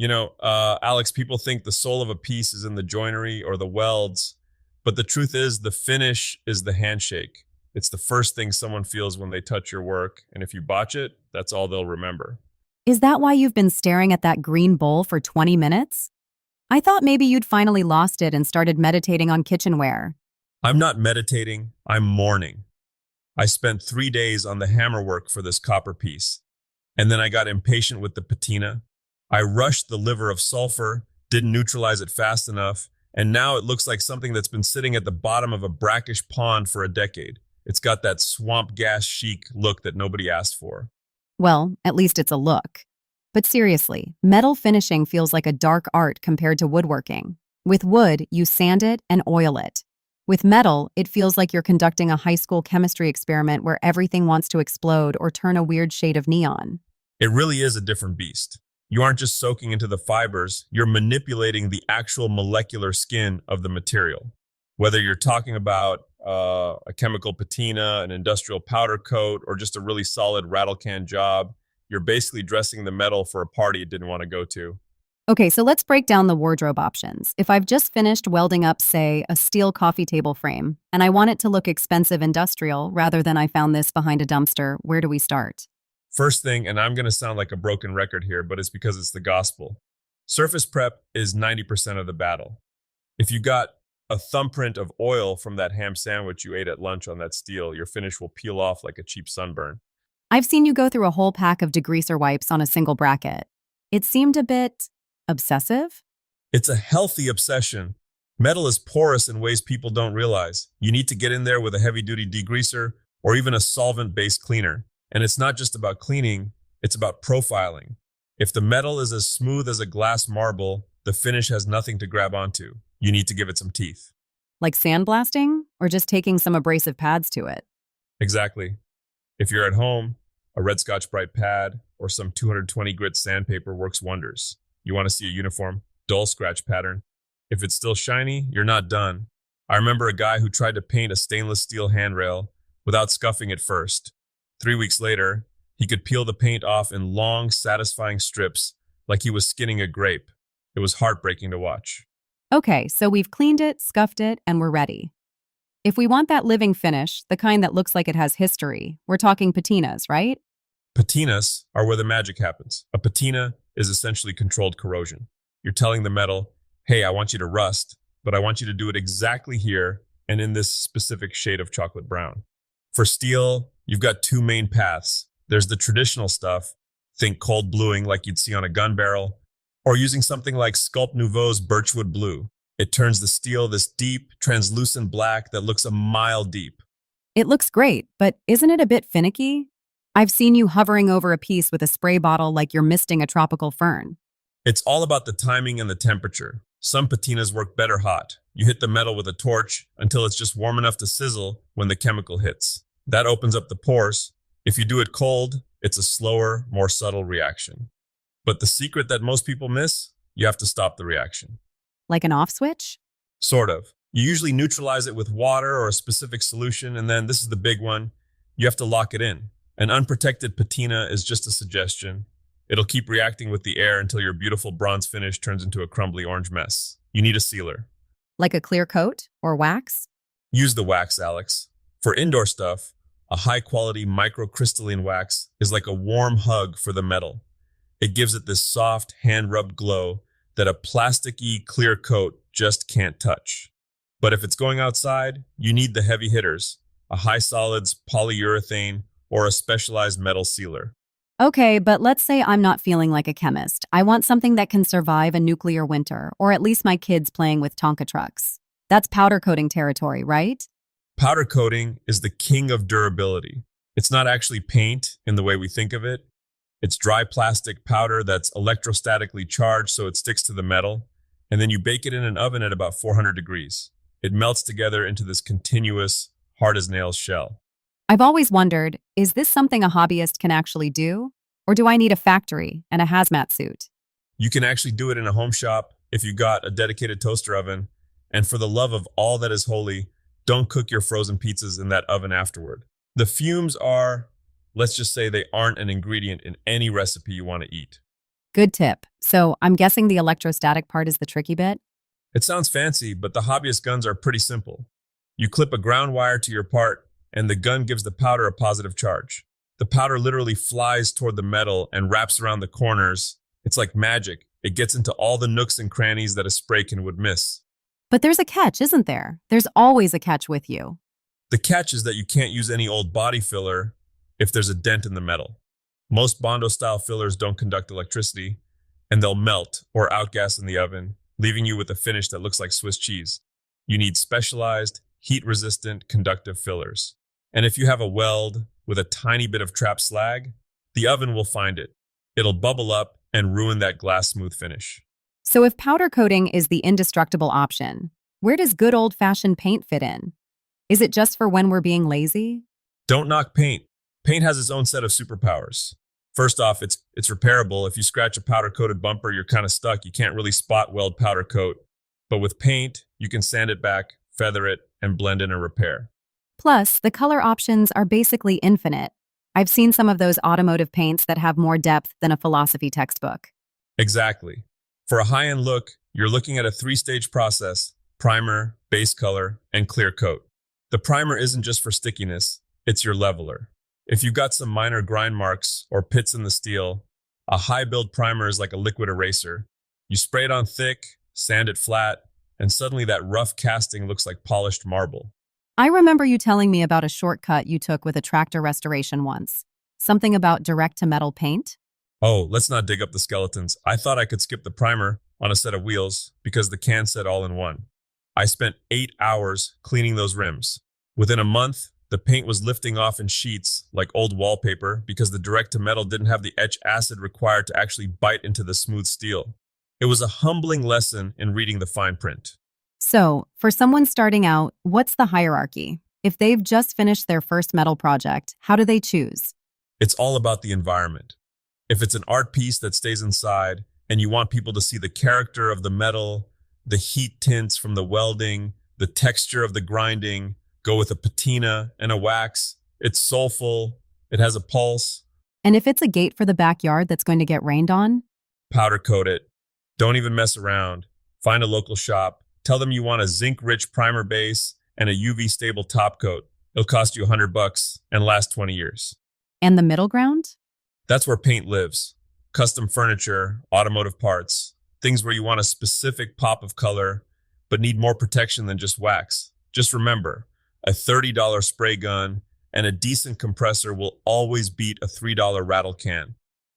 Alex, people think the soul of a piece is in the joinery or the welds, but the truth is the finish is the handshake. It's the first thing someone feels when they touch your work, and if you botch it, that's all they'll remember. Is that why you've been staring at that green bowl for 20 minutes? I thought maybe you'd finally lost it and started meditating on kitchenware. I'm not meditating, I'm mourning. I spent 3 days on the hammerwork for this copper piece, and then I got impatient with the patina. I rushed the liver of sulfur, didn't neutralize it fast enough, and now it looks like something that's been sitting at the bottom of a brackish pond for a decade. It's got that swamp gas chic look that nobody asked for. Well, at least it's a look. But seriously, metal finishing feels like a dark art compared to woodworking. With wood, you sand it and oil it. With metal, it feels like you're conducting a high school chemistry experiment where everything wants to explode or turn a weird shade of neon. It really is a different beast. You aren't just soaking into the fibers, you're manipulating the actual molecular skin of the material. Whether you're talking about a chemical patina, an industrial powder coat, or just a really solid rattle can job, you're basically dressing the metal for a party it didn't want to go to. Okay, so let's break down the wardrobe options. If I've just finished welding up, say, a steel coffee table frame, and I want it to look expensive industrial rather than I found this behind a dumpster, where do we start? First thing, and I'm going to sound like a broken record here, but it's because it's the gospel. Surface prep is 90% of the battle. If you got a thumbprint of oil from that ham sandwich you ate at lunch on that steel, your finish will peel off like a cheap sunburn. I've seen you go through a whole pack of degreaser wipes on a single bracket. It seemed a bit obsessive? It's a healthy obsession. Metal is porous in ways people don't realize. You need to get in there with a heavy-duty degreaser or even a solvent-based cleaner. And it's not just about cleaning, it's about profiling. If the metal is as smooth as a glass marble, the finish has nothing to grab onto. You need to give it some teeth. Like sandblasting? Or just taking some abrasive pads to it? Exactly. If you're at home, a red Scotch Brite pad or some 220 grit sandpaper works wonders. You want to see a uniform, dull scratch pattern. If it's still shiny, you're not done. I remember a guy who tried to paint a stainless steel handrail without scuffing it first. 3 weeks later, he could peel the paint off in long, satisfying strips like he was skinning a grape. It was heartbreaking to watch. Okay, so we've cleaned it, scuffed it, and we're ready. If we want that living finish, the kind that looks like it has history, we're talking patinas, right? Patinas are where the magic happens. A patina is essentially controlled corrosion. You're telling the metal, hey, I want you to rust, but I want you to do it exactly here and in this specific shade of chocolate brown. For steel, you've got two main paths. There's the traditional stuff, think cold bluing like you'd see on a gun barrel, or using something like Sculpt Nouveau's birchwood blue. It turns the steel this deep, translucent black that looks a mile deep. It looks great, but isn't it a bit finicky? I've seen you hovering over a piece with a spray bottle like you're misting a tropical fern. It's all about the timing and the temperature. Some patinas work better hot. You hit the metal with a torch until it's just warm enough to sizzle when the chemical hits. That opens up the pores. If you do it cold, it's a slower, more subtle reaction. But the secret that most people miss, you have to stop the reaction. Like an off switch? Sort of. You usually neutralize it with water or a specific solution, and then this is the big one, you have to lock it in. An unprotected patina is just a suggestion. It'll keep reacting with the air until your beautiful bronze finish turns into a crumbly orange mess. You need a sealer. Like a clear coat or wax? Use the wax, Alex. For indoor stuff, a high-quality microcrystalline wax is like a warm hug for the metal. It gives it this soft, hand-rubbed glow that a plasticky, clear coat just can't touch. But if it's going outside, you need the heavy hitters, a high solids polyurethane or a specialized metal sealer. Okay, but let's say I'm not feeling like a chemist. I want something that can survive a nuclear winter, or at least my kids playing with Tonka trucks. That's powder coating territory, right? Powder coating is the king of durability. It's not actually paint in the way we think of it. It's dry plastic powder that's electrostatically charged so it sticks to the metal, and then you bake it in an oven at about 400 degrees. It melts together into this continuous, hard-as-nails shell. I've always wondered, is this something a hobbyist can actually do? Or do I need a factory and a hazmat suit? You can actually do it in a home shop if you got a dedicated toaster oven, and for the love of all that is holy, don't cook your frozen pizzas in that oven afterward. The fumes are, let's just say they aren't an ingredient in any recipe you want to eat. Good tip. So I'm guessing the electrostatic part is the tricky bit? It sounds fancy, but the hobbyist guns are pretty simple. You clip a ground wire to your part, and the gun gives the powder a positive charge. The powder literally flies toward the metal and wraps around the corners. It's like magic. It gets into all the nooks and crannies that a spray can would miss. But there's a catch, isn't there? There's always a catch with you. The catch is that you can't use any old body filler if there's a dent in the metal. Most Bondo-style fillers don't conduct electricity, and they'll melt or outgas in the oven, leaving you with a finish that looks like Swiss cheese. You need specialized, heat-resistant, conductive fillers. And if you have a weld with a tiny bit of trapped slag, the oven will find it. It'll bubble up and ruin that glass smooth finish. So if powder coating is the indestructible option, where does good old-fashioned paint fit in? Is it just for when we're being lazy? Don't knock paint. Paint has its own set of superpowers. First off, it's repairable. If you scratch a powder-coated bumper, you're kind of stuck. You can't really spot weld powder coat. But with paint, you can sand it back, feather it, and blend in a repair. Plus, the color options are basically infinite. I've seen some of those automotive paints that have more depth than a philosophy textbook. Exactly. For a high-end look, you're looking at a 3-stage process: primer, base color, and clear coat. The primer isn't just for stickiness, it's your leveler. If you've got some minor grind marks or pits in the steel, a high-build primer is like a liquid eraser. You spray it on thick, sand it flat, and suddenly that rough casting looks like polished marble. I remember you telling me about a shortcut you took with a tractor restoration once. Something about direct-to-metal paint? Oh, let's not dig up the skeletons. I thought I could skip the primer on a set of wheels because the can said all in one. I spent 8 hours cleaning those rims. Within a month, the paint was lifting off in sheets like old wallpaper because the direct-to-metal didn't have the etch acid required to actually bite into the smooth steel. It was a humbling lesson in reading the fine print. So, for someone starting out, what's the hierarchy? If they've just finished their first metal project, how do they choose? It's all about the environment. If it's an art piece that stays inside and you want people to see the character of the metal, the heat tints from the welding, the texture of the grinding, go with a patina and a wax. It's soulful. It has a pulse. And if it's a gate for the backyard that's going to get rained on? Powder coat it. Don't even mess around. Find a local shop. Tell them you want a zinc-rich primer base and a UV-stable top coat. It'll cost you $100 and last 20 years. And the middle ground? That's where paint lives. Custom furniture, automotive parts, things where you want a specific pop of color, but need more protection than just wax. Just remember, a $30 spray gun and a decent compressor will always beat a $3 rattle can.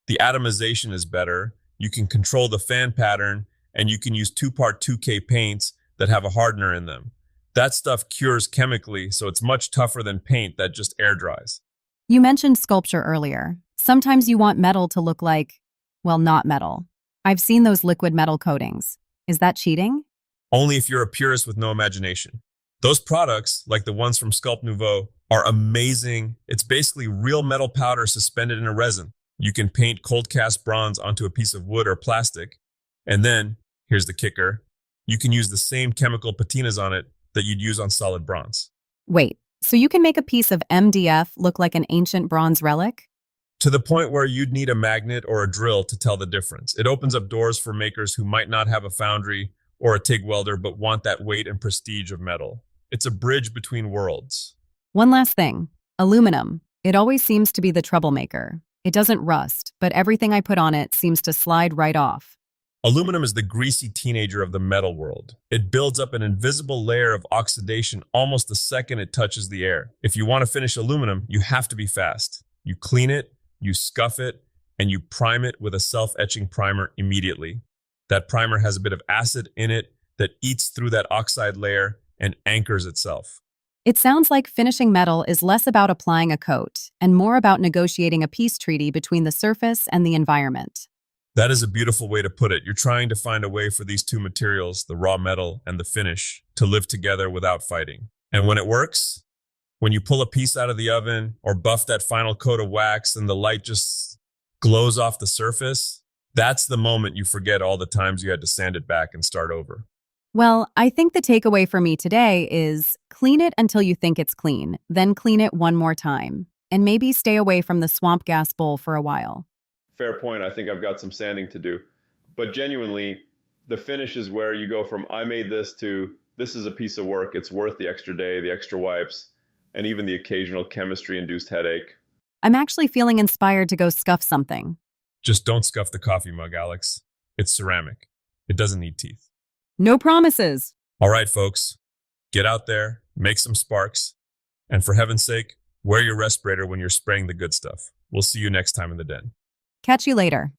The atomization is better. You can control the fan pattern, and you can use 2-part 2K paints that have a hardener in them. That stuff cures chemically, so it's much tougher than paint that just air dries. You mentioned sculpture earlier. Sometimes you want metal to look like, well, not metal. I've seen those liquid metal coatings. Is that cheating? Only if you're a purist with no imagination. Those products, like the ones from Sculpt Nouveau, are amazing. It's basically real metal powder suspended in a resin. You can paint cold cast bronze onto a piece of wood or plastic, and then, here's the kicker, you can use the same chemical patinas on it that you'd use on solid bronze. Wait, so you can make a piece of MDF look like an ancient bronze relic? To the point where you'd need a magnet or a drill to tell the difference. It opens up doors for makers who might not have a foundry or a TIG welder but want that weight and prestige of metal. It's a bridge between worlds. One last thing. Aluminum. It always seems to be the troublemaker. It doesn't rust, but everything I put on it seems to slide right off. Aluminum is the greasy teenager of the metal world. It builds up an invisible layer of oxidation almost the second it touches the air. If you want to finish aluminum, you have to be fast. You clean it, you scuff it, and you prime it with a self-etching primer immediately. That primer has a bit of acid in it that eats through that oxide layer and anchors itself. It sounds like finishing metal is less about applying a coat and more about negotiating a peace treaty between the surface and the environment. That is a beautiful way to put it. You're trying to find a way for these two materials, the raw metal and the finish, to live together without fighting. And when it works, when you pull a piece out of the oven or buff that final coat of wax and the light just glows off the surface, that's the moment you forget all the times you had to sand it back and start over. Well, I think the takeaway for me today is clean it until you think it's clean, then clean it one more time, and maybe stay away from the swamp gas bowl for a while. fair point. I think I've got some sanding to do. But genuinely, the finish is where you go from I made this to this is a piece of work. It's worth the extra day, the extra wipes, and even the occasional chemistry induced headache. I'm actually feeling inspired to go scuff something. Just don't scuff the coffee mug, Alex. It's ceramic. It doesn't need teeth. No promises. All right, folks, get out there, make some sparks, and for heaven's sake, wear your respirator when you're spraying the good stuff. We'll see you next time in the den. Catch you later.